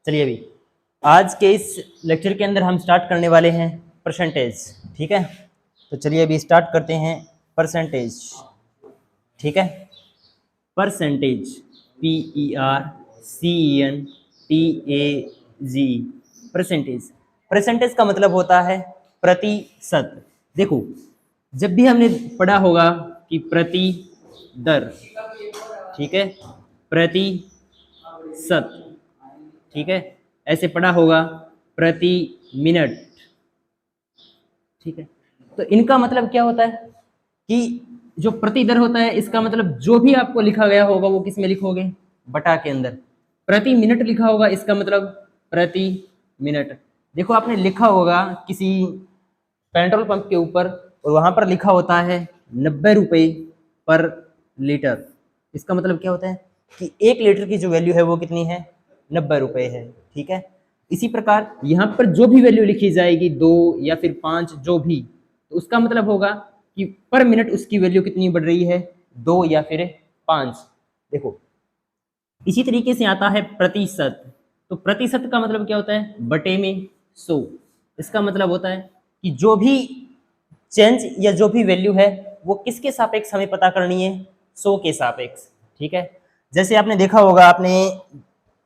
चलिए अभी आज के इस लेक्चर के अंदर हम स्टार्ट करने वाले हैं परसेंटेज। ठीक है, तो चलिए अभी स्टार्ट करते हैं परसेंटेज। ठीक है, परसेंटेज PERCENTAG परसेंटेज। परसेंटेज का मतलब होता है प्रतिशत। देखो, जब भी हमने पढ़ा होगा कि प्रति दर, ठीक है, प्रतिशत, ठीक है, ऐसे पढ़ा होगा प्रति मिनट। ठीक है, तो इनका मतलब क्या होता है कि जो प्रति दर होता है इसका मतलब जो भी आपको लिखा गया होगा वो किस में लिखोगे, बटा के अंदर। प्रति मिनट लिखा होगा इसका मतलब प्रति मिनट। देखो आपने लिखा होगा किसी पेट्रोल पंप के ऊपर और वहां पर लिखा होता है 90 रुपये पर लीटर। इसका मतलब क्या होता है कि 1 लीटर की जो वैल्यू है वो कितनी है, 90 रुपये है। ठीक है, इसी प्रकार यहाँ पर जो भी वैल्यू लिखी जाएगी 2 या फिर 5 जो भी, तो उसका मतलब होगा कि पर मिनट उसकी वैल्यू कितनी बढ़ रही है, 2 या फिर 5। देखो इसी तरीके से आता है प्रतिशत। तो प्रतिशत का मतलब क्या होता है, बटे में 100। इसका मतलब होता है कि जो भी चेंज या जो भी वैल्यू है वो किसके सापेक्ष हमें पता करनी है, 100 के सापेक्ष। ठीक है, जैसे आपने देखा होगा, आपने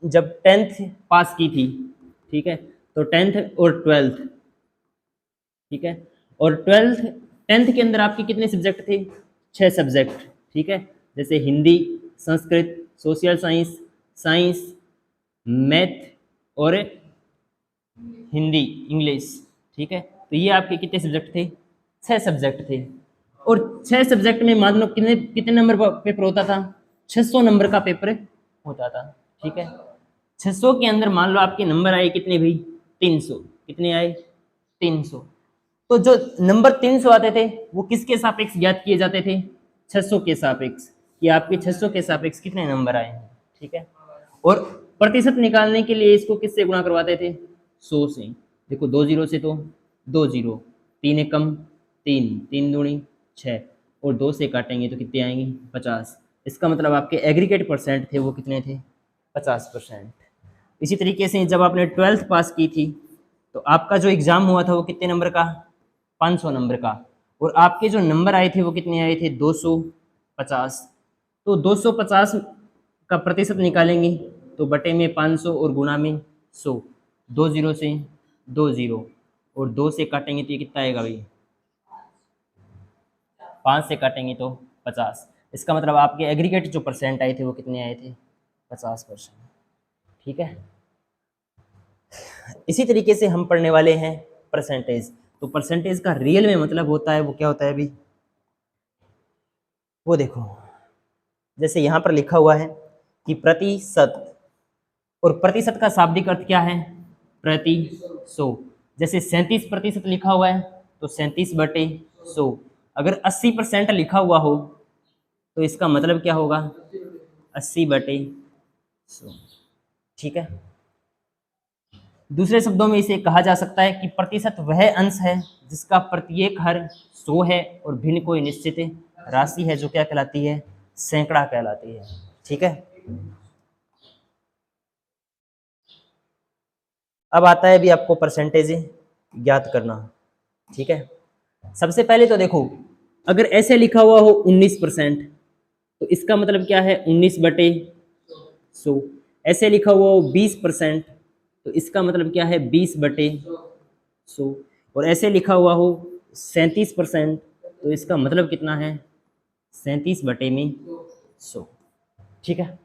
जब 10th पास की थी, ठीक है, तो 10th और 12th, ठीक है, और 10th के अंदर आपके कितने सब्जेक्ट थे, 6 सब्जेक्ट। ठीक है, जैसे Hindi, Sanskrit, social science, science, math और हिंदी, इंग्लिश। ठीक है, तो ये आपके कितने सब्जेक्ट थे, 6 सब्जेक्ट थे। और 6 सब्जेक्ट में मान लो कितने कितने नंबर का पेपर होता था, 600 नंबर का पेपर होता था। ठीक है, 600 के अंदर मान लो आपके नंबर आए कितने भाई, 300। कितने आए, 300। तो जो नंबर 300 आते थे वो किसके सापेक्ष ज्ञात किए जाते थे, 600 के सापेक्ष, कि आपके 600 के सापेक्ष कितने नंबर आए हैं। ठीक है, और प्रतिशत निकालने के लिए इसको किससे गुणा करवाते थे, 100 से। देखो 2 जीरो से तो 2 जीरो, 3 एकम 3, 3 दूनी 6, और 2 से काटेंगे तो कितने आएंगे, 50। इसका मतलब आपके एग्रीगेट परसेंट थे वो कितने थे, 50%। इसी तरीके से जब आपने 12th पास की थी तो आपका जो एग्ज़ाम हुआ था वो कितने नंबर का, 500 नंबर का, और आपके जो नंबर आए थे वो कितने आए थे, 250। तो 250 का प्रतिशत निकालेंगे तो बटे में 500 और गुणा में 100। 2 जीरो से 2 जीरो, और 2 से काटेंगे तो ये कितना आएगा भाई, 5 से काटेंगे तो 50। इसका मतलब आपके एग्रीगेट जो परसेंट आए थे वो कितने आए थे, 50%। ठीक है, इसी तरीके से हम पढ़ने वाले हैं परसेंटेज। तो परसेंटेज का रियल में मतलब होता है वो क्या होता है अभी, वो देखो, जैसे यहाँ पर लिखा हुआ है कि प्रतिशत, और प्रतिशत का शाब्दिक अर्थ क्या है, प्रति 100। जैसे 37% लिखा हुआ है तो 37/100। अगर 80% लिखा हुआ हो तो इसका मतलब क्या होगा, 80/100। ठीक है, दूसरे शब्दों में इसे कहा जा सकता है कि प्रतिशत वह अंश है जिसका प्रत्येक हर 100 है और भिन्न कोई निश्चित राशि है जो क्या कहलाती है, सैकड़ा कहलाती है। ठीक है, अब आता है भी आपको परसेंटेज ज्ञात करना। ठीक है, सबसे पहले तो देखो, अगर ऐसे लिखा हुआ हो 19%, तो इसका मतलब क्या है, 19/100। ऐसे लिखा हुआ हो 20%, तो इसका मतलब क्या है, 20/100। और ऐसे लिखा हुआ हो 37%, तो इसका मतलब कितना है, 37/100। ठीक है,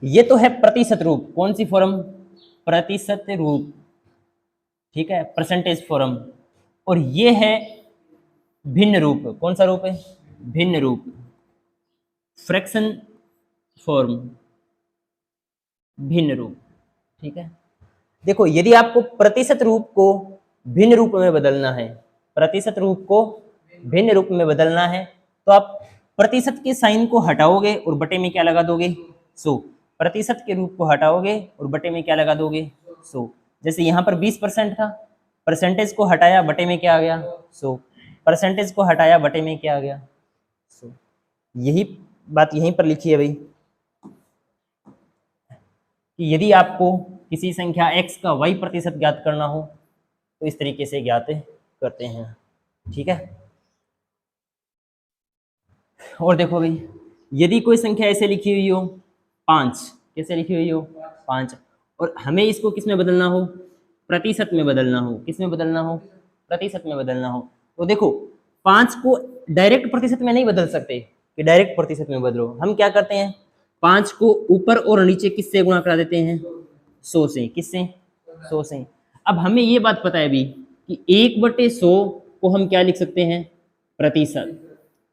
ये तो है प्रतिशत रूप, कौन सी फॉर्म, प्रतिशत रूप। ठीक है, परसेंटेज फॉर्म। और ये है भिन्न रूप, कौन सा रूप है, भिन्न रूप, फ्रैक्शन फॉर्म, भिन्न रूप। ठीक है, देखो यदि आपको प्रतिशत रूप को भिन्न रूप में बदलना है, प्रतिशत रूप को भिन्न रूप में बदलना है, तो आप प्रतिशत के साइन को हटाओगे और बटे में क्या लगा दोगे, 100। प्रतिशत के रूप को हटाओगे और बटे में क्या लगा दोगे, 100। जैसे यहाँ पर 20% था, परसेंटेज को हटाया बटे में क्या आ गया, 100। परसेंटेज को हटाया बटे में क्या आ गया, 100। यही बात यहीं पर लिखी है भाई। कि यदि आपको किसी संख्या x का y प्रतिशत ज्ञात करना हो तो इस तरीके से ज्ञात करते हैं। ठीक है, और देखो भाई, यदि कोई संख्या ऐसे लिखी हुई हो 5, कैसे लिखी हुई हो 5, और हमें इसको किस में बदलना हो, प्रतिशत में बदलना हो, किस में बदलना हो, प्रतिशत में बदलना हो, तो देखो 5 को डायरेक्ट प्रतिशत में नहीं बदल सकते कि डायरेक्ट प्रतिशत में बदलो। हम क्या करते हैं, 5 को ऊपर और नीचे किससे गुणा करा देते हैं, 100 से। किससे, 100 से। अब हमें ये बात पता है अभी कि 1/100 को हम क्या लिख सकते हैं, प्रतिशत।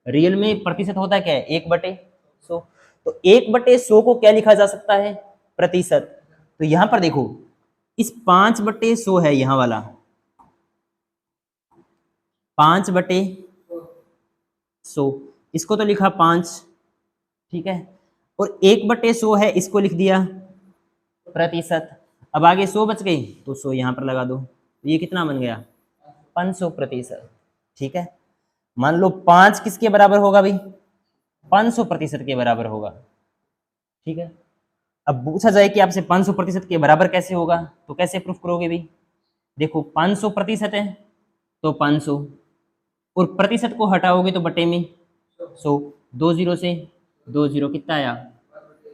रियल में प्रतिशत होता है क्या है, 1/100। तो 1/100 को क्या लिखा जा सकता है, प्रतिशत। तो यहां पर देखो, इस 5/100 है यहां वाला, 5/100, इसको तो लिखा 5, ठीक है, और 1/100 है, इसको लिख दिया प्रतिशत। अब आगे 100 बच गई तो 100 यहां पर लगा दो, तो ये कितना बन गया, 500%। ठीक है, मान लो 5 किसके बराबर होगा भाई, 500% के बराबर होगा। ठीक है, अब पूछा जाए कि आपसे 500% के बराबर कैसे होगा, तो कैसे प्रूफ करोगे भाई। देखो 500% है तो 500, और प्रतिशत को हटाओगे तो बटे में 100, 2 जीरो से 2 जीरो कितना आया,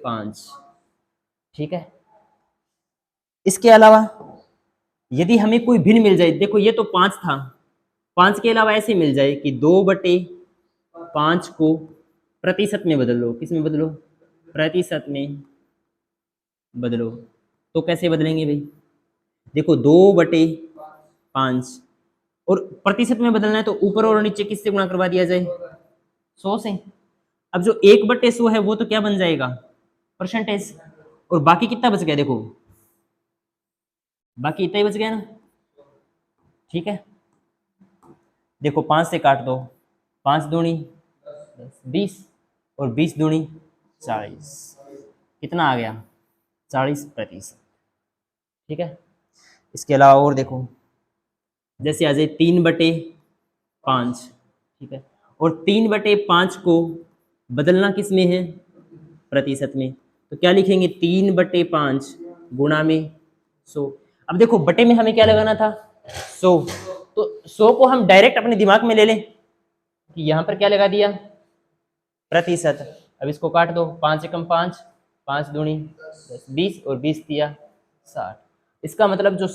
5। ठीक है, इसके अलावा यदि हमें कोई भिन्न मिल जाए, देखो ये तो 5 था, 5 के अलावा ऐसे मिल जाए कि 2/5 को प्रतिशत में बदल लो, किस में बदलो, प्रतिशत में बदलो। तो कैसे बदलेंगे भाई, देखो 2/5, और प्रतिशत में बदलना है तो ऊपर और नीचे किससे गुणा करवा दिया जाए, 100 से। अब जो 1/100 है वो तो क्या बन जाएगा, परसेंटेज, और बाकी कितना बच गया, देखो बाकी इतना ही बच गया ना। ठीक है, देखो 5 से काट दो, 5 दूनी 20, और 20 दूनी 40, कितना आ गया, 40%। ठीक है, इसके अलावा और देखो, जैसे आ जाए 3/5, ठीक है, और 3/5 को बदलना किस में है, प्रतिशत में। तो क्या लिखेंगे, 3/5 गुणा में 100। अब देखो बटे में हमें क्या लगाना था, 100, तो 100 को हम डायरेक्ट अपने दिमाग में ले लें कि यहाँ पर क्या लगा दिया, प्रतिशत। अब इसको काट दो, 5 एकम 5, 5 दूनी 20, और 20 दिया 60। इसका मतलब जो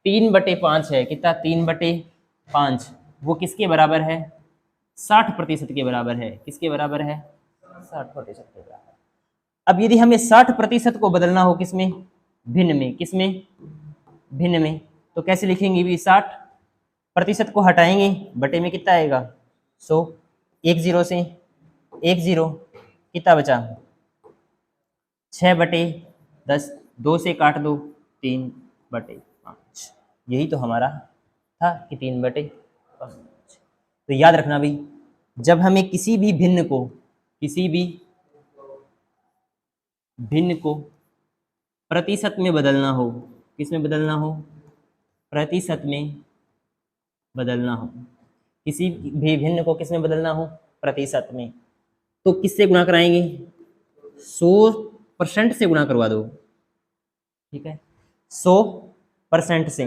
3/5 है, कितना, 3/5, वो किसके बराबर है, 60% के बराबर है। किसके बराबर है, 60% के बराबर। अब यदि हमें 60% को बदलना हो किसमें, भिन्न में, किसमें, भिन्न में, तो कैसे लिखेंगे भी, 60% को हटाएंगे, बटे में कितना आएगा, 100, 1 जीरो से 1 जीरो, कितना बचा, 6/10, 2 से काट दो, 3/5। यही तो हमारा था कि 3/5। तो याद रखना भाई, जब हमें किसी भी भिन्न को, किसी भी भिन्न को प्रतिशत में बदलना हो, किस में बदलना हो, प्रतिशत में बदलना हो, किसी भी भिन्न को किस में बदलना हो, प्रतिशत में, तो किससे गुणा कराएंगे, 100% से गुणा करवा दो। ठीक है, 100% से।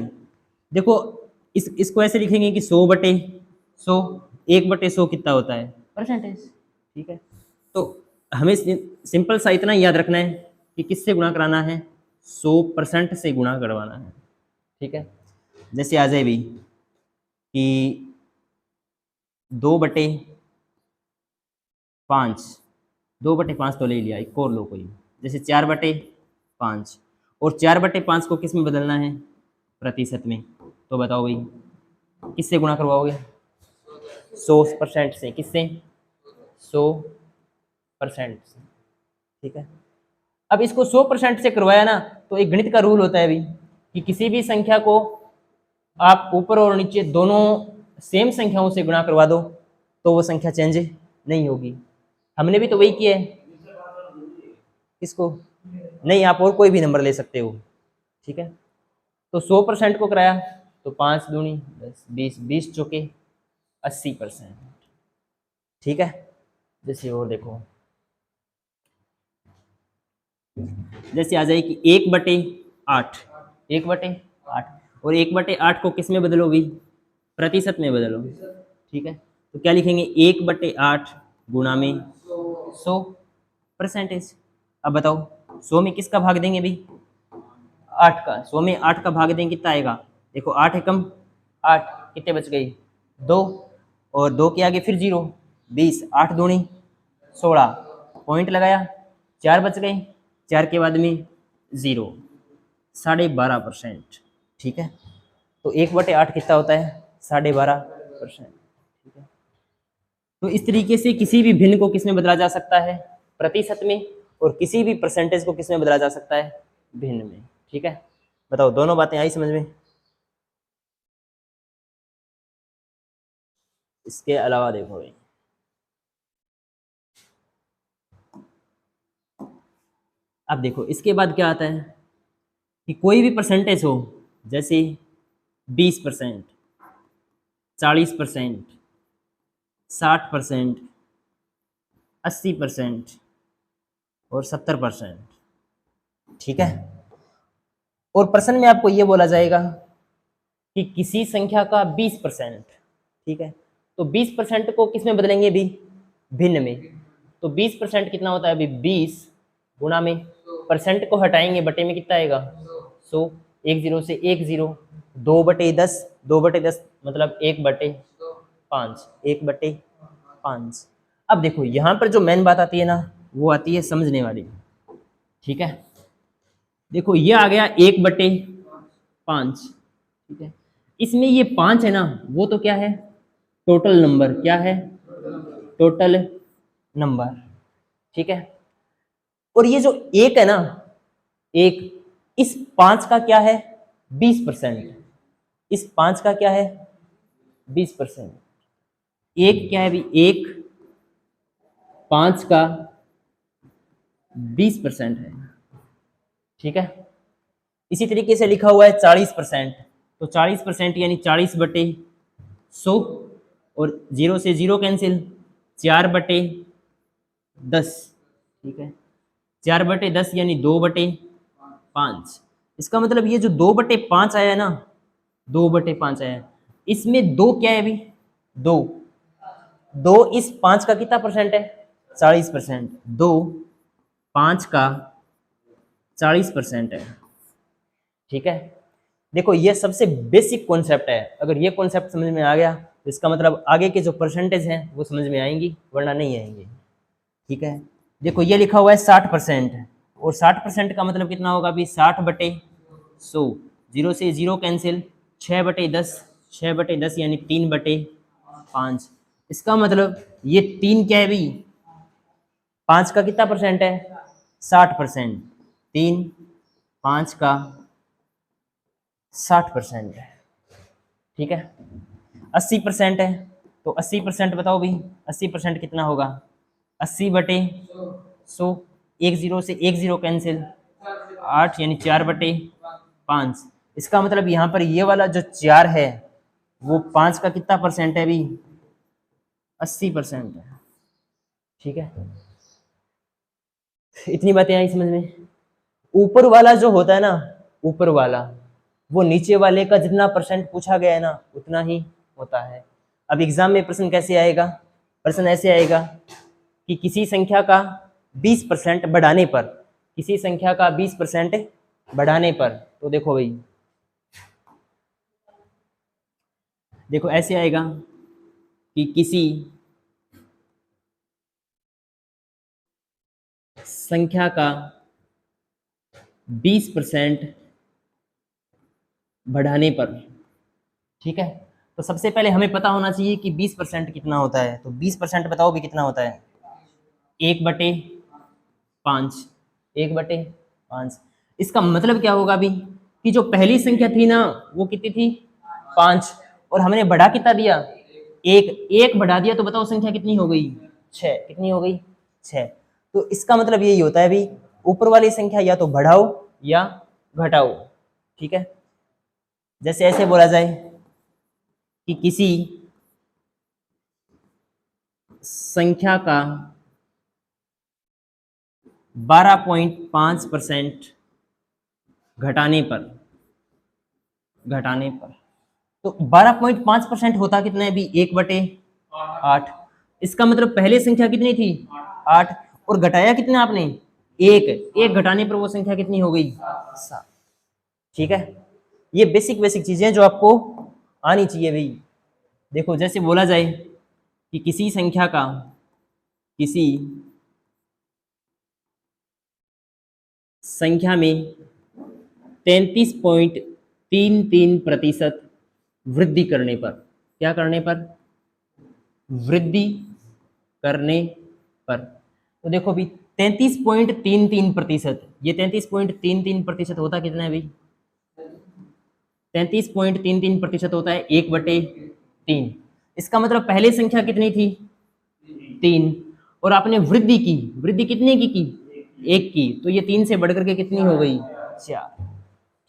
देखो इसको ऐसे लिखेंगे कि 100/100, 1/100 कितना होता है, परसेंटेज। ठीक है, तो हमें सिंपल सा इतना याद रखना है कि किससे गुणा कराना है, 100% से गुणा करवाना है। ठीक है, जैसे आ जाए भी कि 2/5, 2/5 तो ले लिया, एक और लो कोई, जैसे 4/5, और 4/5 को किस में बदलना है, प्रतिशत में। तो बताओ भाई किससे गुणा करवाओगे, 100% से। किससे, 100% से। ठीक है, अब इसको 100% से करवाया ना, तो एक गणित का रूल होता है अभी कि किसी भी संख्या को आप ऊपर और नीचे दोनों सेम संख्याओं से गुणा करवा दो तो वो संख्या चेंज नहीं होगी। हमने भी तो वही किया है। किसको, नहीं, आप और कोई भी नंबर ले सकते हो। ठीक है, तो 100% को कराया तो 5 दूनी 10, 20, 20 चौके 80%। ठीक है, जैसे और देखो, जैसे आ जाए कि 1/8, 1/8, और 1/8 को किस में बदलो भी? प्रतिशत में बदलो। ठीक है, तो क्या लिखेंगे? 1/8 गुणा में 100 परसेंटेज। अब बताओ 100 में किसका भाग देंगे भी? 8 का। 100 में 8 का भाग देंगे कितना आएगा? देखो 8 है कम, 8 कितने बच गई? 2, और 2 के आगे फिर 0, 20, 8 दूनी 16, पॉइंट लगाया, 4 बच गए, 4 के बाद में 0, 12.5%। ठीक है, तो 1/8 कितना होता है? 12.5%। ठीक है, तो इस तरीके से किसी भी भिन्न को किस में बदला जा सकता है? प्रतिशत में। और किसी भी परसेंटेज को किस में बदला जा सकता है? भिन्न में। ठीक है, बताओ दोनों बातें आई समझ में? इसके अलावा देखो भाई, अब देखो इसके बाद क्या आता है कि कोई भी परसेंटेज हो, जैसे 20%, 40%, 60%, 80% और 70%। ठीक है, और प्रश्न में आपको ये बोला जाएगा कि किसी संख्या का 20%। ठीक है, तो 20% को किस में बदलेंगे भी? भिन्न में। तो 20% कितना होता है अभी? 20 गुणा में, परसेंट को हटाएंगे, बटे में कितना आएगा? 100, एक जीरो से एक जीरो, 2/10, 2/10 मतलब 1/5, 1/5। अब देखो यहाँ पर जो मेन बात आती है ना, वो आती है समझने वाली। ठीक है, देखो ये आ गया 1/5। ठीक है, इसमें ये 5 है ना, वो तो क्या है? Total number. क्या है? Total number. ठीक है, और ये जो एक है ना, एक, इस 5 का क्या है? 20%। इस 5 का क्या है? 20%। एक क्या है भी? एक 5 का 20% है। ठीक है, इसी तरीके से लिखा हुआ है 40%। तो 40% यानी 40/100, और 0 से 0 कैंसिल, 4/10। ठीक है, 4/10 यानी 2/5। इसका मतलब ये जो 2/5 आया है ना, 2/5 आया है, इसमें दो क्या है अभी? दो। दो इस 5 का कितना परसेंट है? 40%। दो 5 का 40% है। ठीक है, देखो ये सबसे बेसिक कॉन्सेप्ट है। अगर ये कॉन्सेप्ट समझ में आ गया तो इसका मतलब आगे के जो परसेंटेज हैं वो समझ में आएंगी, वरना नहीं आएंगे। ठीक है, देखो ये लिखा हुआ है 60%, और 60% का मतलब कितना होगा अभी? 60/100, 0 से 0 कैंसिल, 6/10, 6/10 यानी 3/5। इसका मतलब ये 3 क्या है भी? 5 का कितना परसेंट है? 60%। 3 5 का 60% है। ठीक है, 80% है, तो 80% बताओ भी, 80% कितना होगा? 80/100, एक जीरो से एक जीरो कैंसिल, 8 यानी 4/5। इसका मतलब यहाँ पर ये वाला जो 4 है वो 5 का कितना परसेंट है अभी? 80% है। ठीक है, इतनी बातें आई समझ में? ऊपर वाला जो होता है ना, ऊपर वाला, वो नीचे वाले का जितना परसेंट पूछा गया है ना उतना ही होता है। अब एग्जाम में प्रश्न कैसे आएगा? प्रश्न ऐसे आएगा कि किसी संख्या का 20% बढ़ाने पर, किसी संख्या का 20% बढ़ाने पर, तो देखो भाई, देखो ऐसे आएगा कि किसी संख्या का 20% बढ़ाने पर। ठीक है, तो सबसे पहले हमें पता होना चाहिए कि 20% कितना होता है। तो 20% बताओ भी कितना होता है? 1/5, 1/5। इसका मतलब क्या होगा अभी कि जो पहली संख्या थी ना वो कितनी थी? 5, और हमने बढ़ा कितना दिया? एक, एक बढ़ा दिया, तो बताओ संख्या कितनी हो गई? 6। कितनी हो गई? 6। तो इसका मतलब यही होता है अभी, ऊपर वाली संख्या या तो बढ़ाओ या घटाओ। ठीक है, जैसे ऐसे बोला जाए कि किसी संख्या का 12.5% घटाने पर तो 12.5% होता कितना है अभी? 1/8। इसका मतलब पहले संख्या कितनी थी? 8। और घटाया कितना आपने? 1 घटाने पर वो संख्या कितनी हो गई? 7। ठीक है, ये बेसिक चीजें जो आपको आनी चाहिए भाई। देखो जैसे बोला जाए कि किसी संख्या में 33.33% वृद्धि करने पर, क्या करने पर? वृद्धि करने पर। तो देखो भी 33.33%, ये 33.33% होता कितना है भाई? 33.33% होता है 1/3। इसका मतलब पहले संख्या कितनी थी? 3। और आपने वृद्धि की, वृद्धि कितने की? 1 की। तो ये 3 से बढ़कर के कितनी हो गई? 4।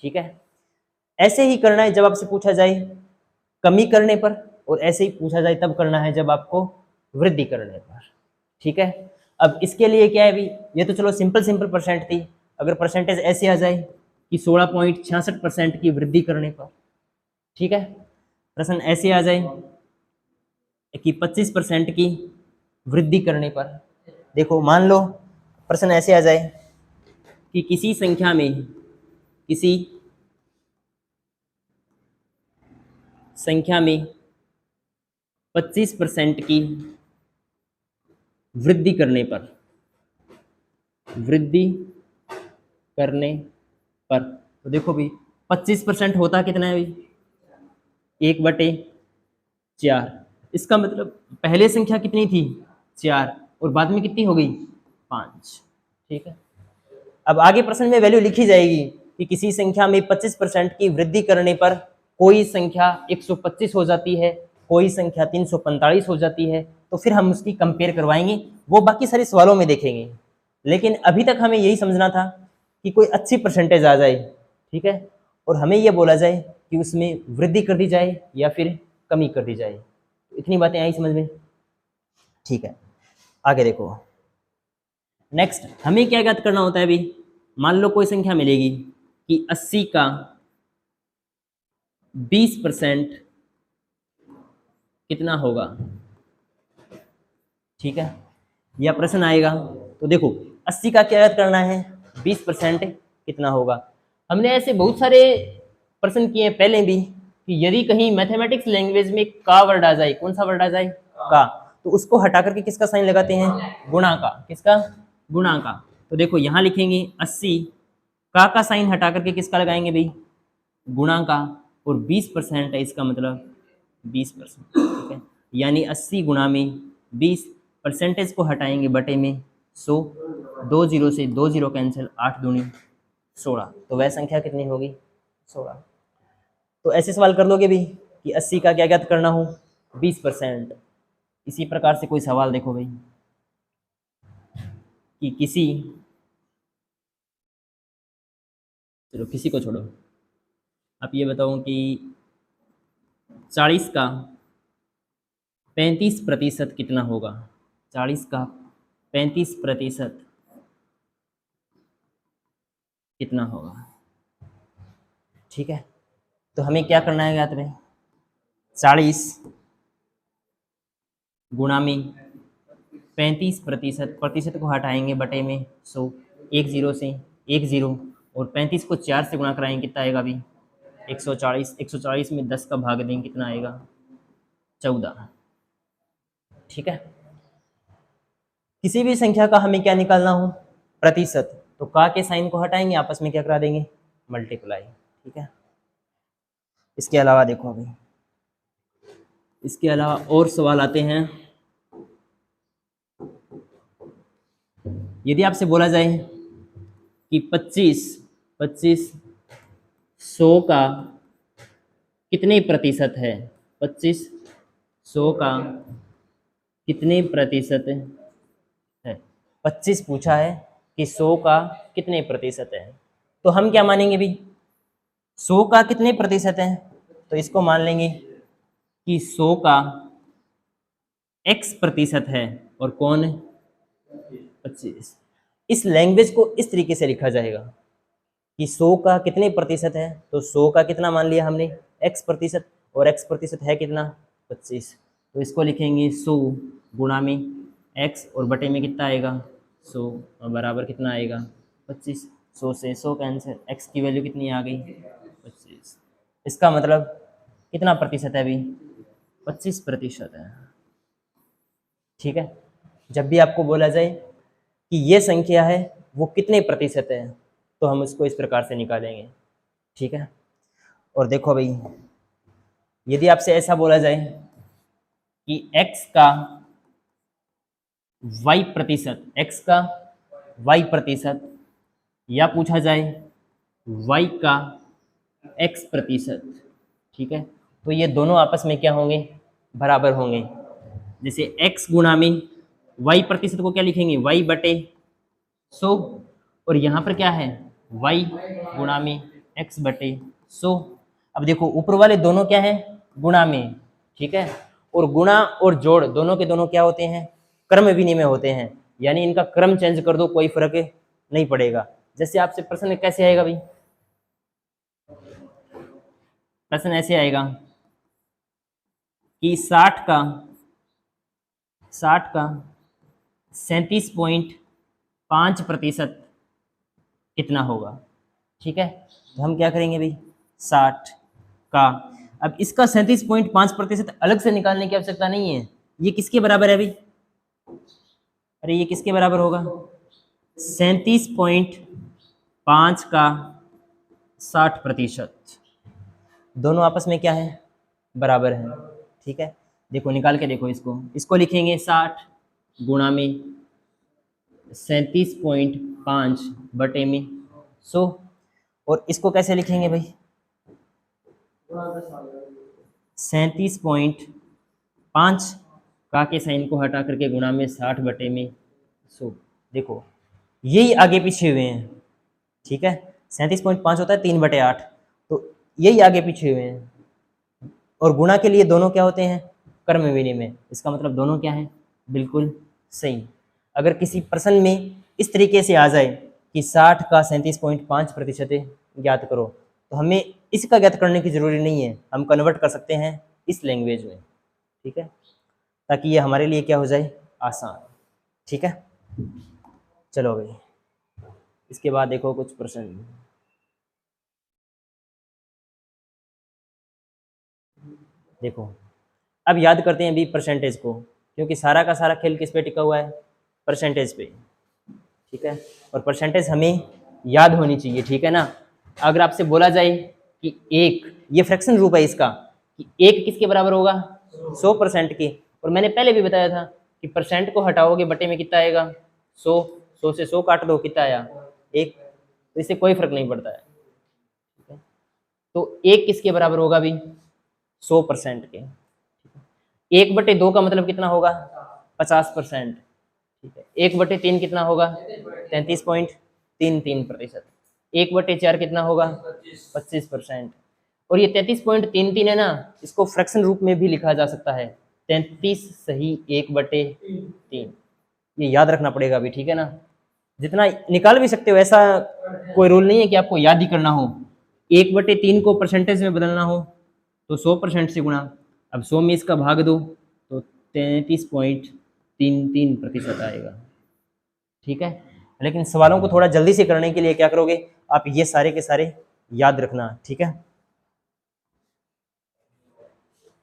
ठीक है, ऐसे ही करना है जब आपसे पूछा जाए कमी करने पर, और ऐसे ही पूछा जाए तब करना है जब आपको वृद्धि करने पर। ठीक है, अब इसके लिए क्या है भी, ये तो चलो सिंपल परसेंट थी। अगर परसेंटेज ऐसे आ जाए कि 16.66% की वृद्धि करने पर, ठीक है, प्रश्न ऐसे आ जाए कि 25% की वृद्धि करने पर। देखो मान लो प्रश्न ऐसे आ जाए कि किसी संख्या में 25% की वृद्धि करने पर, तो देखो भी 25% होता कितना है भाई? 1/4। इसका मतलब पहले संख्या कितनी थी? 4, और बाद में कितनी हो गई? 5। ठीक है, अब आगे प्रश्न में वैल्यू लिखी जाएगी कि किसी संख्या में 25% की वृद्धि करने पर कोई संख्या 125 हो जाती है, कोई संख्या 345 हो जाती है। तो फिर हम उसकी कंपेयर करवाएंगे, वो बाकी सारे सवालों में देखेंगे। लेकिन अभी तक हमें यही समझना था कि कोई अच्छी परसेंटेज आ जाए, ठीक है, और हमें यह बोला जाए कि उसमें वृद्धि कर दी जाए या फिर कमी कर दी जाए। इतनी बातें आई समझ में? ठीक है, आगे देखो। नेक्स्ट हमें क्या ज्ञात करना होता है अभी? मान लो कोई संख्या मिलेगी कि 80 का 20% कितना होगा। ठीक है, यह प्रश्न आएगा। तो देखो 80 का क्या याद करना है? 20% कितना होगा। हमने ऐसे बहुत सारे प्रश्न किए हैं पहले भी कि यदि कहीं मैथमेटिक्स लैंग्वेज में का वर्ड आ जाए, कौन सा वर्ड आ जाए? का, तो उसको हटा करके किसका साइन लगाते हैं? गुणा का। किसका? गुणा का। तो देखो यहां लिखेंगे 80 का साइन हटा करके किसका लगाएंगे भाई? गुणा का। और 20% है, इसका मतलब 20%। ठीक है, यानी 80 गुणा में 20, परसेंटेज को हटाएंगे बटे में 100, 2 जीरो से 2 जीरो कैंसिल, 8 दूनी 16। तो वह संख्या कितनी होगी? 16। तो ऐसे सवाल कर लोगे भी कि 80 का क्या ज्ञात करना हो? 20%। इसी प्रकार से कोई सवाल देखो भाई कि चलो किसी को छोड़ो, आप ये बताओ कि 40 का 35% कितना होगा? 40 का 35% कितना होगा? ठीक है, तो हमें क्या करना है ज्ञात में? 40 गुणा में 35%, प्रतिशत को हटाएंगे बटे में 100, 1 जीरो से 1 जीरो, और 35 को 4 से गुणा कराएंगे, कितना आएगा अभी? 140। 140 में 10 का भाग देंगे, कितना आएगा? 14। ठीक है, किसी भी संख्या का हमें क्या निकालना हो? प्रतिशत। तो का के साइन को हटाएंगे, आपस में क्या करा देंगे? मल्टीप्लाई। ठीक है, इसके अलावा देखो अभी, इसके अलावा और सवाल आते हैं। यदि आपसे बोला जाए कि 25 100 का कितने प्रतिशत है? 25 100 का कितने प्रतिशत है? 25 पूछा है कि 100 का कितने प्रतिशत है। तो हम क्या मानेंगे भी? 100 का कितने प्रतिशत है? तो इसको मान लेंगे कि 100 का x प्रतिशत है, और कौन? 25। इस लैंग्वेज को इस तरीके से लिखा जाएगा कि 100 का कितने प्रतिशत है, तो 100 का कितना मान लिया हमने x प्रतिशत, और x प्रतिशत है कितना 25, तो इसको लिखेंगे 100 गुणा में x और बटे में कितना आएगा 100 और बराबर कितना आएगा 25। 100 से 100 कैंसिल, x की वैल्यू कितनी आ गई 25। इसका मतलब कितना प्रतिशत है अभी 25% है। ठीक है, जब भी आपको बोला जाए कि ये संख्या है वो कितने प्रतिशत है तो हम उसको इस प्रकार से निकालेंगे। ठीक है, और देखो भाई यदि आपसे ऐसा बोला जाए कि x का y प्रतिशत, x का y प्रतिशत, या पूछा जाए y का x प्रतिशत, ठीक है, तो ये दोनों आपस में क्या होंगे बराबर होंगे। जैसे x गुणा में y प्रतिशत को क्या लिखेंगे y बटे 100, और यहाँ पर क्या है y गुणा में x बटे 100। अब देखो ऊपर वाले दोनों क्या है गुणा में, ठीक है, और गुणा और जोड़ दोनों के दोनों क्या होते हैं क्रम विनिमय होते हैं, यानी इनका क्रम चेंज कर दो कोई फर्क नहीं पड़ेगा। जैसे आपसे प्रश्न कैसे आएगा भाई, प्रश्न ऐसे आएगा कि 60 का 37.5% कितना होगा। ठीक है, तो हम क्या करेंगे भाई 60 का, अब इसका 37.5% अलग से निकालने की आवश्यकता नहीं है, ये किसके बराबर है भाई, अरे ये किसके बराबर होगा 37.5 का 60%, दोनों आपस में क्या है बराबर है। ठीक है, देखो निकाल के देखो इसको लिखेंगे 60 गुणा में 37.5 बटे में 100, और इसको कैसे लिखेंगे भाई 37.5 का के साइन को हटा करके गुणा में 60 बटे में 100। देखो यही आगे पीछे हुए हैं। ठीक है, 37.5 होता है 3/8, तो यही आगे पीछे हुए हैं, और गुणा के लिए दोनों क्या होते हैं क्रम विनिमय, इसका मतलब दोनों क्या है बिल्कुल सही। अगर किसी प्रश्न में इस तरीके से आ जाए कि 60 का 37.5% ज्ञात करो, तो हमें इसका ज्ञात करने की जरूरी नहीं है, हम कन्वर्ट कर सकते हैं इस लैंग्वेज में। ठीक है, ताकि ये हमारे लिए क्या हो जाए आसान। ठीक है, चलो भाई इसके बाद देखो कुछ प्रश्न। देखो अब याद करते हैं अभी परसेंटेज को, क्योंकि सारा का सारा खेल किस पे टिका हुआ है परसेंटेज पे। ठीक है, और परसेंटेज हमें याद होनी चाहिए। ठीक है ना, अगर आपसे बोला जाए कि एक, ये फ्रैक्शन रूप है इसका, कि एक किसके बराबर होगा 100% के, और मैंने पहले भी बताया था कि परसेंट को हटाओगे बटे में कितना आएगा 100, 100 से 100 काट दो कितना आया 1, तो इससे कोई फर्क नहीं पड़ता है। ठीक है, तो एक किसके बराबर होगा भी 100% के। 1/2 का मतलब कितना होगा 50%। ठीक है, 1/3 कितना होगा 33.33%। 1/4 कितना होगा 25%, और ये 33.33 है ना, इसको फ्रैक्शन रूप में भी लिखा जा सकता है 33 सही 1/3, ये याद रखना पड़ेगा अभी। ठीक है ना, जितना निकाल भी सकते हो, ऐसा कोई रूल नहीं है कि आपको याद ही करना हो। 1/3 को परसेंटेज में बदलना हो तो 100% से गुणा, अब 100 में इसका भाग दो तो 33.33% आएगा। ठीक है, लेकिन सवालों को थोड़ा जल्दी से करने के लिए क्या करोगे आप, ये सारे के सारे याद रखना। ठीक है,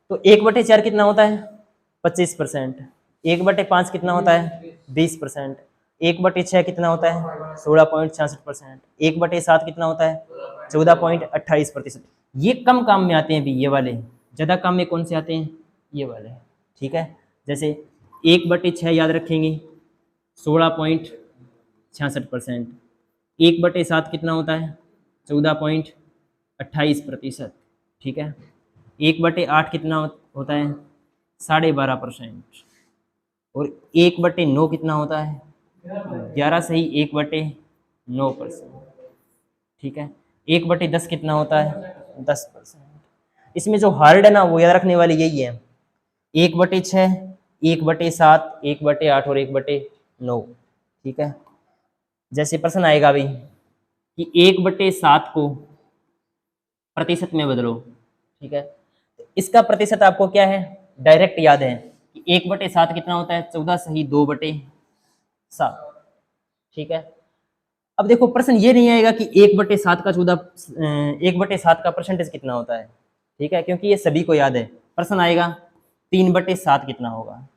तो 1/4 कितना होता है 25%, 1/5 कितना होता है 20%, 1/6 कितना होता है 16.66%, 1/7 कितना होता है 14.28%। ये कम काम में आते हैं भी ये वाले, ज़्यादा काम में कौन से आते हैं ये वाले। ठीक है, जैसे 1/6 याद रखेंगे 16.66%, 1/7 कितना होता है 14.28%। ठीक है, 1/8 कितना होता है 12.5%, और 1/9 कितना होता है 11 सही 1/9%। ठीक है, 1/10 कितना होता है 10%। इसमें जो हार्ड है ना वो याद रखने वाली यही है 1/6, 1/7, 1/8 और 1/9। ठीक है, जैसे प्रश्न आएगा भाई कि 1/7 को प्रतिशत में बदलो, ठीक है। तो इसका प्रतिशत आपको क्या है, डायरेक्ट याद है कि 1/7 कितना होता है, 14 सही 2/7, ठीक है। अब देखो प्रश्न ये नहीं आएगा कि 1/7 का 1/7 का परसेंटेज कितना होता है, ठीक है, क्योंकि ये सभी को याद है। प्रश्न आएगा 3/7 कितना होगा,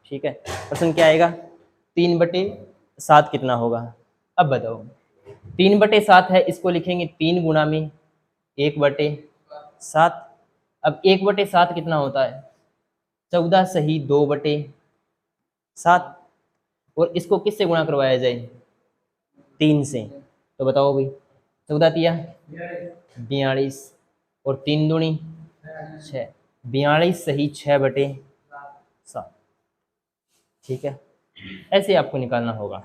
ठीक है। प्रश्न क्या आएगा, 3/7 कितना होगा। अब बताओ 3/7 है, इसको लिखेंगे 3 गुणा में 1/7। अब 1/7 कितना होता है, 14 सही 2/7, और इसको किससे गुणा करवाया जाए, 3 से। तो बताओ भाई 14 तिया 42 और 3 दूनी 6, 42 सही 6/7, ठीक है। ऐसे आपको निकालना होगा,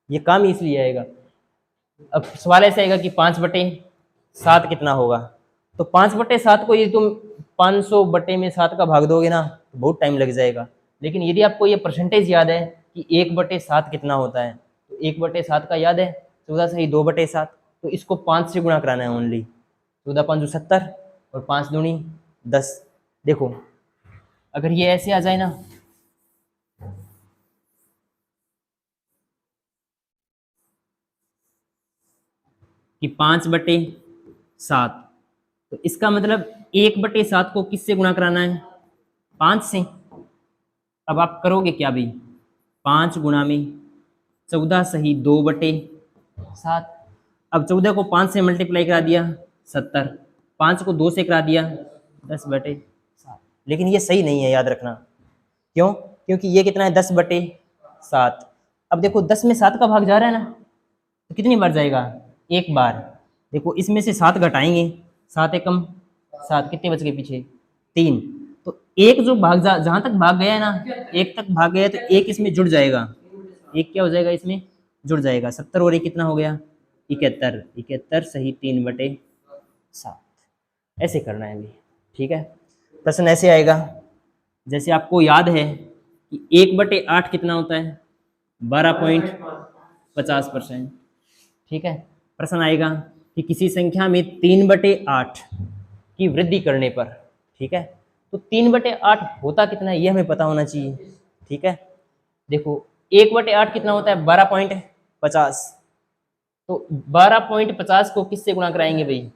ये काम इसलिए आएगा। अब सवाल ऐसा आएगा कि 5/7 कितना होगा, तो 5/7 को ये तुम 500 बटे में 7 का भाग दोगे ना तो बहुत टाइम लग जाएगा। लेकिन यदि आपको ये परसेंटेज याद है कि 1/7 कितना होता है, तो 1/7 का याद है 14 सही 2/7, तो इसको 5 से गुणा कराना है ओनली। 14 5 70 और 5 दूनी 10। देखो अगर ये ऐसे आ जाए ना, कि 5/7, तो इसका मतलब 1/7 को किससे गुणा कराना है, 5 से। अब आप करोगे क्या भी, 5 गुणा में 14 सही 2/7। अब 14 को 5 से मल्टीप्लाई करा दिया 70, 5 को 2 से करा दिया 10/7। लेकिन ये सही नहीं है, याद रखना। क्यों, क्योंकि ये कितना है 10/7। अब देखो 10 में 7 का भाग जा रहा है ना, तो कितनी बार जाएगा, एक बार। देखो इसमें से 7 घटाएंगे, 7 एकम 7, कितने बच गए पीछे 3। तो एक जो भाग जहां तक भाग गया है ना, एक तक भाग गया है, तो एक इसमें जुड़ जाएगा, एक क्या हो जाएगा इसमें जुड़ जाएगा। 70 और एक कितना हो गया 71, 71 सही 3/7। ऐसे करना है अभी, ठीक है। प्रश्न ऐसे आएगा, जैसे आपको याद है कि 1/8 कितना होता है, 12.50%, ठीक है। प्रश्न आएगा कि किसी संख्या में 3/8 की वृद्धि करने पर, ठीक है, तो 3/8 होता कितना है ये हमें पता होना चाहिए, ठीक है। देखो 1/8 कितना होता है, 12.50, तो 12.50 को किससे गुणा कराएंगे भाई,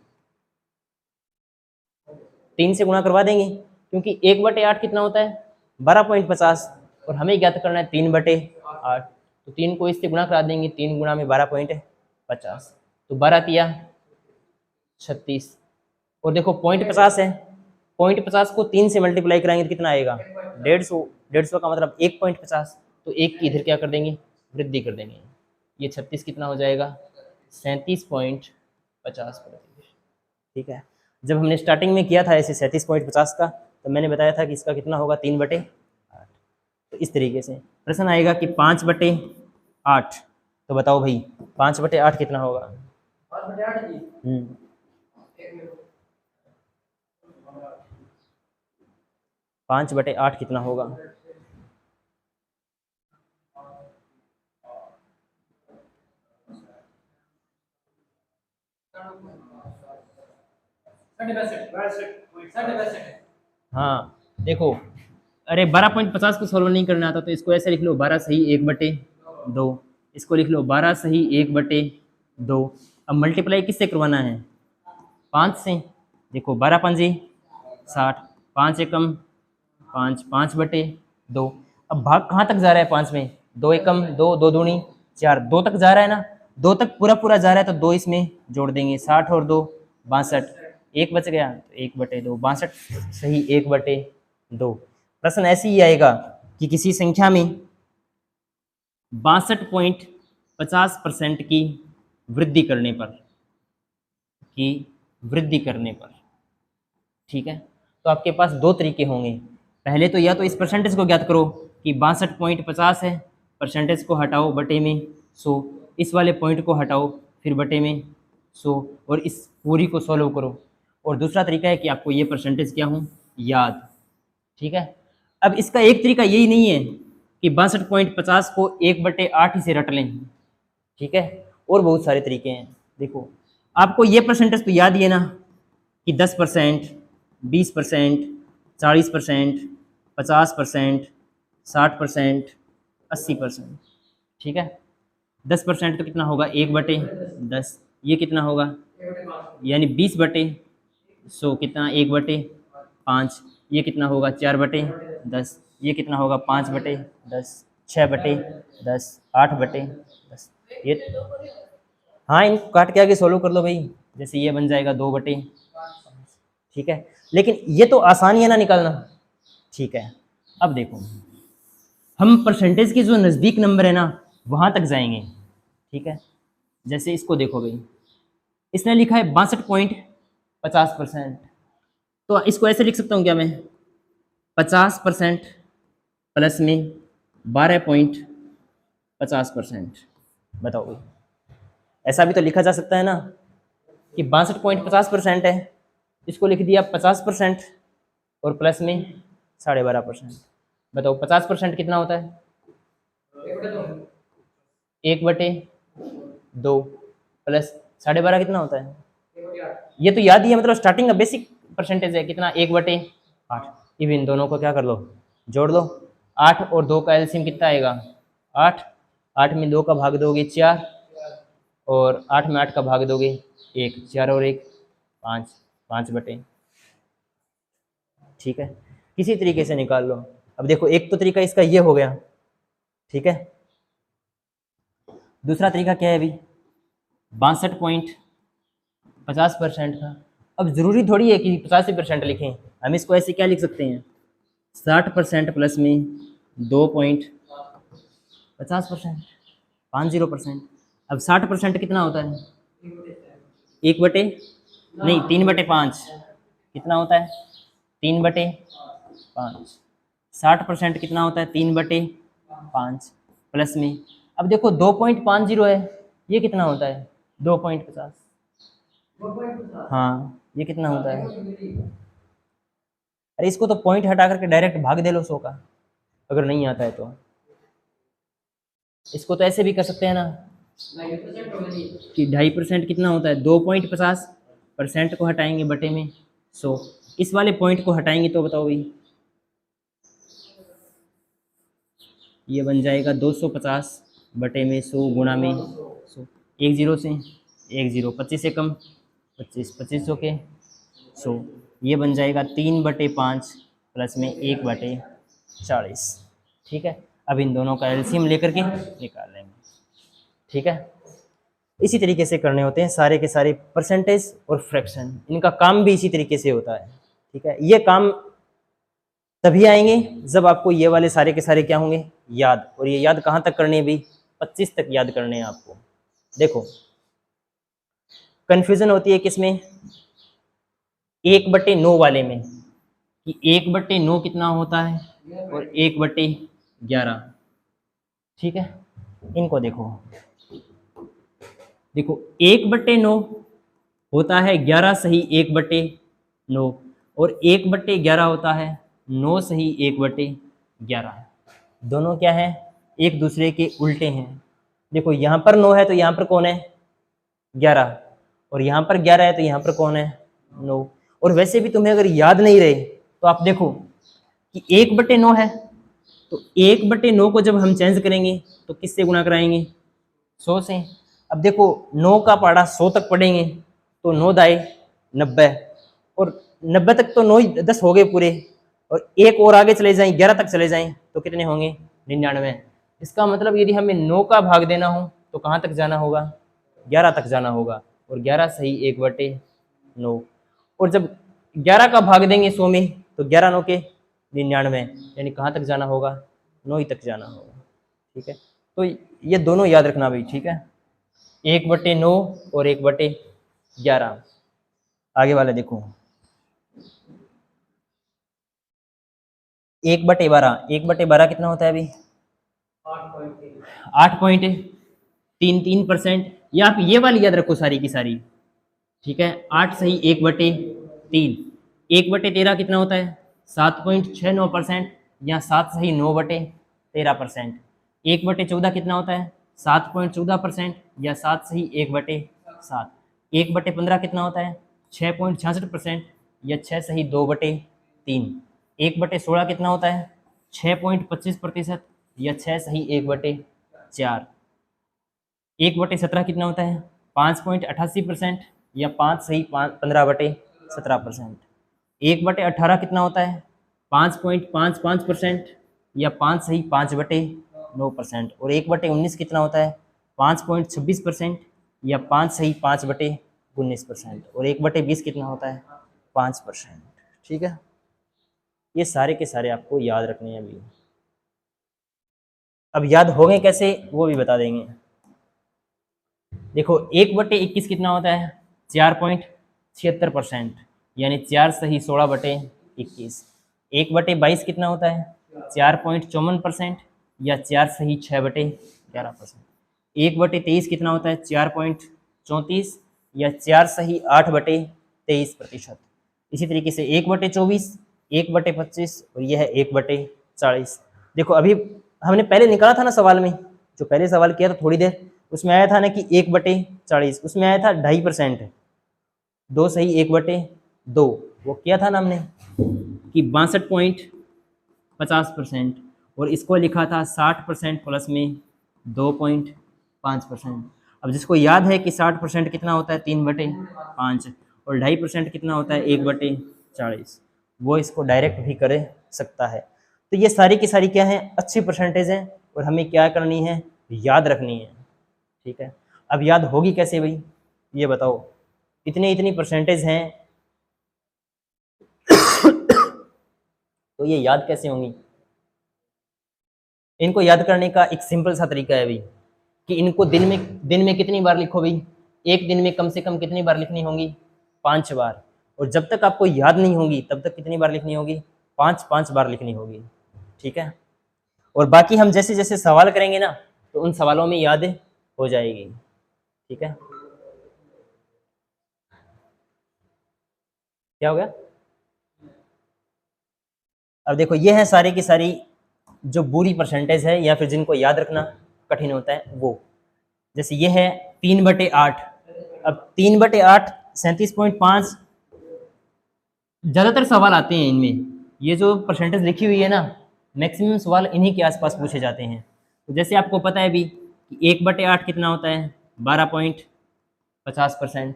3 से गुणा करवा देंगे, क्योंकि 1/8 कितना होता है 12.50, और हमें ज्ञात करना है 3/8, तो 3 को इससे गुणा करा देंगे, 3 गुणा में 12.50, तो 12 तिया 36, और देखो 0.50 है, 0.50 को 3 से मल्टीप्लाई कराएंगे तो कितना आएगा 150, 150 का मतलब 1.50, तो एक की इधर क्या कर देंगे, वृद्धि कर देंगे। ये 36 कितना हो जाएगा 37.50%, ठीक है। जब हमने स्टार्टिंग में किया था ऐसे 37.50 का, तो मैंने बताया था कि इसका कितना होगा 3/8। तो इस तरीके से प्रश्न आएगा कि 5/8, तो बताओ भाई 5/8 कितना होगा। 5/8 कितना होगा, हाँ देखो, अरे 12.50 को सॉल्व नहीं करना आता तो इसको ऐसे लिख लो 12 सही 1/2, इसको लिख लो 12 सही 1/2। अब मल्टीप्लाई किससे करवाना है, 5 से। देखो 12 पंजे 60, 5 एकम 5, 5/2। अब भाग कहाँ तक जा रहा है 5 में, 2 एकम 2, 2 दूनी 4, 2 तक जा रहा है ना, 2 तक पूरा पूरा जा रहा है, तो 2 इसमें जोड़ देंगे, 60 और 2 62, एक बच गया तो 1/2, 62 सही 1/2। प्रश्न ऐसे ही आएगा कि किसी संख्या में 62.50% की वृद्धि करने पर, ठीक है। तो आपके पास दो तरीके होंगे, पहले तो या तो इस परसेंटेज को ज्ञात करो कि 62.50 है, परसेंटेज को हटाओ बटे में 100, इस वाले पॉइंट को हटाओ फिर बटे में 100, और इस पूरी को सॉल्व करो। और दूसरा तरीका है कि आपको ये परसेंटेज क्या हो याद, ठीक है। अब इसका एक तरीका यही नहीं है कि 62.50 को 1/8 ही से रट लें, ठीक है, और बहुत सारे तरीके हैं। देखो आपको ये परसेंटेज तो याद ही है ना कि 10%, 20%, 40%, 50%, 60%, 80%। ठीक है, 10% तो कितना होगा 1/10, ये कितना होगा यानी 20/100 कितना 1/5, ये कितना होगा 4/10, ये कितना होगा 5/10, 6/10, 8/10। ये हाँ, इनको काट के आगे सोल्व कर लो भाई, जैसे ये बन जाएगा 2/, ठीक है, लेकिन ये तो आसानी है ना निकालना। ठीक है, अब देखो हम परसेंटेज के जो नज़दीक नंबर है ना वहाँ तक जाएंगे। ठीक है, जैसे इसको देखो भाई, इसने लिखा है 62.50%, तो इसको ऐसे लिख सकता हूँ क्या मैं, 50% प्लस में 12.50%। बताओ भाई, ऐसा भी तो लिखा जा सकता है ना कि 62.50% है, इसको लिख दिया 50% और प्लस में 12.5%। बताओ 50% कितना होता है 1/2 प्लस 12.5 कितना होता है, ये तो याद ही है, मतलब स्टार्टिंग का बेसिक परसेंटेज है कितना 1/8। इवन इन दोनों को क्या कर लो, जोड़ लो, 8 और 2 का एलसीएम कितना आएगा 8, 8 में 2 का भाग दोगे 4, और 8 में 8 का भाग दोगे 1, 4 और 1 5, 5/। ठीक है, किसी तरीके से निकाल लो। अब देखो एक तो तरीका इसका ये हो गया, ठीक है, दूसरा तरीका क्या है अभी 62.50% का। अब ज़रूरी थोड़ी है कि 85% लिखें, हम इसको ऐसे क्या लिख सकते हैं 60% प्लस में 2.50%, 50%। अब 60% कितना होता है 3/5 कितना होता है 3/5। 60% कितना होता है 3/5 प्लस में, अब देखो 2.50 है, ये कितना होता है 2.50। हाँ, ये कितना होता है, अरे इसको तो पॉइंट हटा करके डायरेक्ट भाग दे लो 100 का, अगर नहीं आता है तो। इसको तो ऐसे भी कर सकते हैं ना कि 2.5% कितना होता है 2.50%, को हटाएंगे बटे में 100, इस वाले पॉइंट को हटाएंगे तो बताओ भाई, ये बन जाएगा 250 बटे में 100 गुणा में 100, 1 0 से 1 0, 25 से कम 25, 2500 के 100, ये बन जाएगा 3/5 प्लस में 1/40। ठीक है, अब इन दोनों का एलसीएम लेकर के निकाल लेंगे। ठीक है, इसी तरीके से करने होते हैं सारे के सारे परसेंटेज और फ्रैक्शन, इनका काम भी इसी तरीके से होता है। ठीक है, ये काम तभी आएंगे जब आपको ये वाले सारे के सारे क्या होंगे याद, और ये याद कहाँ तक करने हैं भी 25 तक याद करने हैं आपको। देखो कंफ्यूजन होती है किसमें 1/9 वाले में, कि 1/9 कितना होता है और 1/11। ठीक है, इनको देखो, देखो 1/9 होता है 11 सही 1/9, और 1/11 होता है 9 सही 1/11। दोनों क्या है एक दूसरे के उल्टे हैं। देखो यहाँ पर 9 है तो यहाँ पर कौन है 11, और यहाँ पर 11 है तो यहाँ पर कौन है 9। और वैसे भी तुम्हें अगर याद नहीं रहे तो आप देखो कि 1/9 है, तो 1/9 को जब हम चेंज करेंगे तो किससे गुणा कराएंगे 100 से। अब देखो 9 का पहाड़ा 100 तक पढ़ेंगे तो 9 दाए 90, और 90 तक तो 9 10 हो गए पूरे, और एक और आगे चले जाएं 11 तक चले जाएं तो कितने होंगे 99। इसका मतलब यदि हमें 9 का भाग देना हो तो कहाँ तक जाना होगा 11 तक जाना होगा, और 11 सही 1/9, और जब 11 का भाग देंगे 100 में तो 11 9 के 99, यानी कहाँ तक जाना होगा 9 ही तक जाना होगा। ठीक है, तो ये दोनों याद रखना भाई। ठीक है, 1/9 और 1/11। आगे वाला देखो 1/12, 1/12 कितना होता है अभी 8.33%, या आप ये वाली याद रखो सारी की सारी। ठीक है, 8 सही 1/3, 1/13 कितना होता है 7.69%, या 7 सही 9/13%। 1/14 कितना होता है 7.14%, या 7 सही 1/7। 1/15 कितना होता है? 6.66%, या 6 सही 2/3। 1/16 कितना होता है? 6.25%, या 6 सही 1/4। 1/17 कितना होता है? 5.88%, या 5 सही 15/17%। 1/18 कितना होता है? 5.55%, या 5 सही 5/9%। और 1/19 कितना होता है? 5.26%, या 5 सही 5/19%। और 1/20 कितना होता है? 5%। ठीक है, ये सारे के सारे आपको याद रखने हैं अभी। अब याद हो गए कैसे वो भी बता देंगे। देखो 1/21 कितना होता है? 4.76%, यानी 4 सही 16/21। 1/22 कितना होता है? 4.54%, या 4 सही 6/11%। 1/23 कितना होता है? 4.34, या 4 सही 8/23%। इसी तरीके से 1/24, 1/25, और यह है 1/40। देखो अभी हमने पहले निकाला था ना सवाल में, जो पहले सवाल किया था थोड़ी देर, उसमें आया था ना कि 1/40, उसमें आया था 2.5%, 2 सही 1/2, वो किया था ना हमने कि 62.50%, और इसको लिखा था 60% प्लस में 2.5%। अब जिसको याद है कि 60% कितना होता है? 3/5, और 2.5% कितना होता है? 1/40, वो इसको डायरेक्ट भी कर सकता है। तो ये सारी की सारी क्या है? अच्छी परसेंटेज है, और हमें क्या करनी है? याद रखनी है। ठीक है, अब याद होगी कैसे भाई, ये बताओ। इतनी इतनी परसेंटेज हैं तो ये याद कैसे होंगी? इनको याद करने का एक सिंपल सा तरीका है भाई, कि इनको दिन में कितनी बार लिखो भाई? एक दिन में कम से कम कितनी बार लिखनी होंगी? 5 बार। और जब तक आपको याद नहीं होंगी तब तक कितनी बार लिखनी होगी? 5-5 बार लिखनी होगी। ठीक है, और बाकी हम जैसे जैसे सवाल करेंगे ना, तो उन सवालों में याद हो जाएगी। ठीक है, क्या हो गया? अब देखो ये है सारी की सारी जो बुरी परसेंटेज है, या फिर जिनको याद रखना कठिन होता है वो। जैसे ये है 3/8। अब 3/8 37.5, ज़्यादातर सवाल आते हैं इनमें। ये जो परसेंटेज लिखी हुई है ना, मैक्सिमम सवाल इन्हीं के आसपास पूछे जाते हैं। तो जैसे आपको पता है अभी कि 1/8 कितना होता है? 12.50%।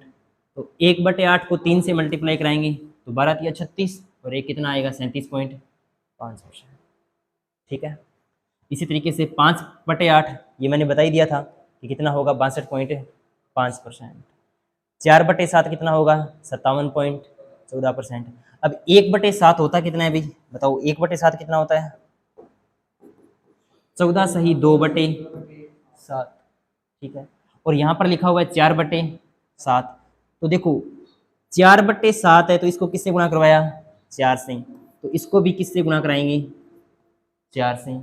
तो 1/8 को 3 से मल्टीप्लाई कराएंगे तो 12 × 36, और एक कितना आएगा? 37.5%। ठीक है, इसी तरीके से 5/8 ये मैंने बता ही दिया था कि कितना होगा? 62.5%। 4/7 कितना होगा? 57.14%। अब 1/7 होता कितना है भाई? बताओ 1/7 कितना होता है? 14 सही 2/7। ठीक है, और यहाँ पर लिखा हुआ है 4/7। तो देखो 4/7 है, तो इसको किससे गुणा करवाया? 4 से। तो इसको भी किससे गुणा कराएंगे? 4 से।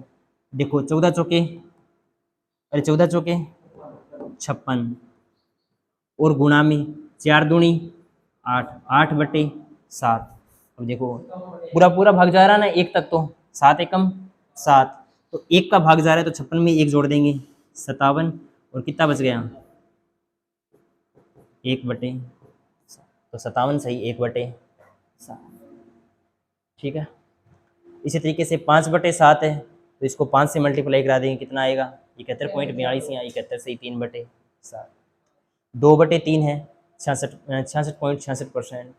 देखो 14 चौके, अरे 14 चौके 56, और गुणा में 4 दूनी 8, 8/7। अब देखो पूरा पूरा भाग जा रहा है ना एक तक, तो 7 एकम 7, तो एक का भाग जा रहा है, तो 56 में एक जोड़ देंगे 57, और कितना बच गया? 1/7। तो 57 सही 1/7। ठीक है, इसी तरीके से 5/7 है, तो इसको 5 से मल्टीप्लाई करा देंगे, कितना आएगा? 71.42, या 71 सही 3/7। 2/3 है 66.66%।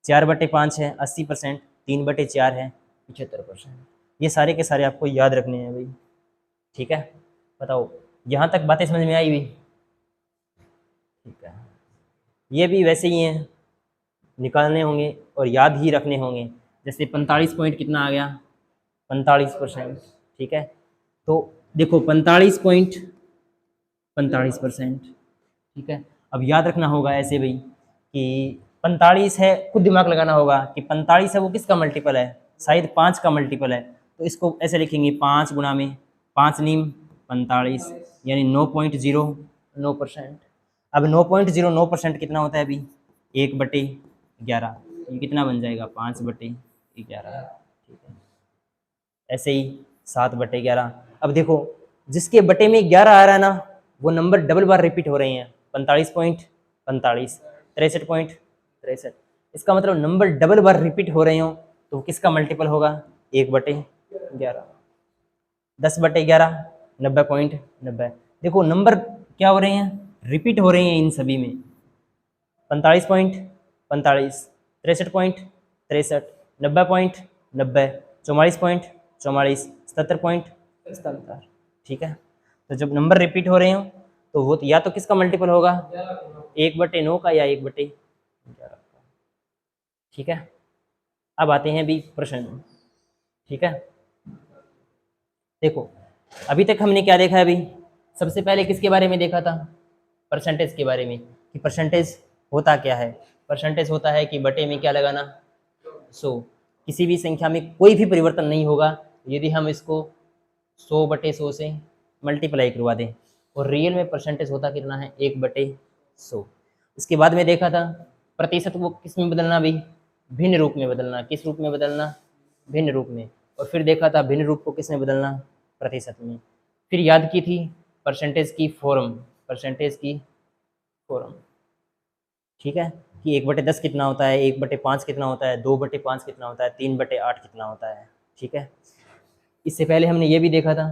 4/5 है 80%। 3/4 है 75%। ये सारे के सारे आपको याद रखने हैं भाई। ठीक है, बताओ यहाँ तक बातें समझ में आई हुई? ठीक है, ये भी वैसे ही हैं, निकालने होंगे और याद ही रखने होंगे। जैसे 45 पॉइंट कितना आ गया? 45%। ठीक है, तो देखो 45.45%। ठीक है, अब याद रखना होगा ऐसे भाई कि 45 है, खुद दिमाग लगाना होगा कि 45 है वो किसका मल्टीपल है? शायद 5 का मल्टीपल है। तो इसको ऐसे लिखेंगे 5 गुणा में 5 नीम 45, यानी 9.09%। अब 9.09% कितना होता है अभी? 1/11। ये कितना बन जाएगा? 5/11। ठीक है, ऐसे ही 7/11। अब देखो जिसके बटे में 11 आ रहा है ना, वो नंबर डबल बार रिपीट हो रहे हैं, 45.45, 63.63। इसका मतलब नंबर डबल बार रिपीट हो रहे हो तो किसका मल्टीपल होगा, 1/11, 10/11, 90.90। देखो नंबर क्या हो रहे हैं, रिपीट हो रहे हैं इन सभी में, 45.45, 63.63, 90.90, 44.44, 77.77। ठीक है, तो जब नंबर रिपीट हो रहे हो तो वो या तो किसका मल्टीपल होगा, 1/9 का या 1/11। ठीक है, अब आते हैं अभी प्रश्न। ठीक है, देखो अभी तक हमने क्या देखा है, अभी सबसे पहले किसके बारे में देखा था, परसेंटेज के बारे में, कि परसेंटेज होता क्या है। परसेंटेज होता है कि बटे में क्या लगाना, 100। किसी भी संख्या में कोई भी परिवर्तन नहीं होगा यदि हम इसको 100/100 से मल्टीप्लाई करवा दें, और रियल में परसेंटेज होता कितना है, 1/100। इसके बाद में देखा था प्रतिशत को किस में बदलना, भी भिन्न रूप में बदलना। किस रूप में बदलना, भिन्न रूप में। और फिर देखा था भिन्न रूप को किस में बदलना, प्रतिशत में। फिर याद की थी परसेंटेज की फॉर्म, परसेंटेज की फॉर्म। ठीक है, कि 1/10 कितना होता है, 1/5 कितना होता है, 2/5 कितना होता है, 3/8 कितना होता है। ठीक है, इससे पहले हमने ये भी देखा था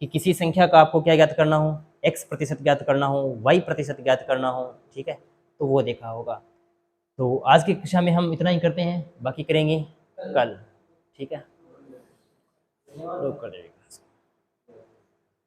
कि किसी संख्या का आपको क्या ज्ञात करना हो, x प्रतिशत ज्ञात करना हो, y प्रतिशत ज्ञात करना हो। ठीक है, तो वो देखा होगा। तो आज की कक्षा में हम इतना ही करते हैं, बाकी करेंगे कल। ठीक है, रोक कर देंगे।